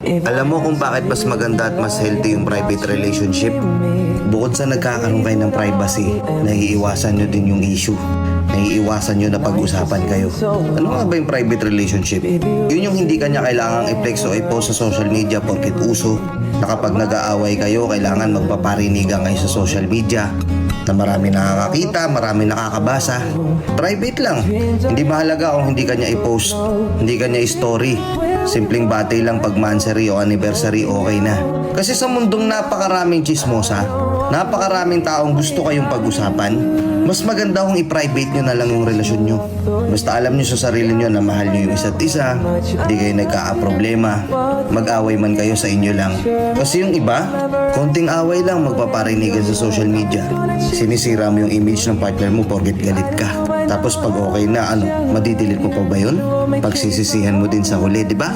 Alam mo kung bakit mas maganda at mas healthy yung private relationship? Bukod sa nagkakaroon kayo ng privacy, naiiwasan nyo din yung issue. Naiiwasan nyo na pag-usapan kayo. Ano nga ba yung private relationship? Yun yung hindi kanya kailangang i-flex o i-post sa social media porket uso. Na kapag nag-aaway kayo, kailangan magpaparinigan kayo sa social media na marami nakakakita, marami nakakabasa. Private lang. Hindi mahalaga kung hindi kanya i-post, hindi kanya i-story. Simpleng bati lang pag monthsary o anniversary, okay na. Kasi sa mundong napakaraming chismosa, napakaraming taong gusto kayong pag-usapan, mas maganda kung i-private nyo na lang yung relasyon nyo. Basta alam nyo sa sarili nyo na mahal nyo yung isa't isa, hindi kayo nagkakaproblema, mag-away man kayo sa inyo lang. Kasi yung iba, konting away lang magpaparinigan sa social media. Sinisira mo yung image ng partner mo porket galit ka. Tapos pag okay na, madidelete mo pa ba yun? Pagsisisihan mo din sa huli, di ba?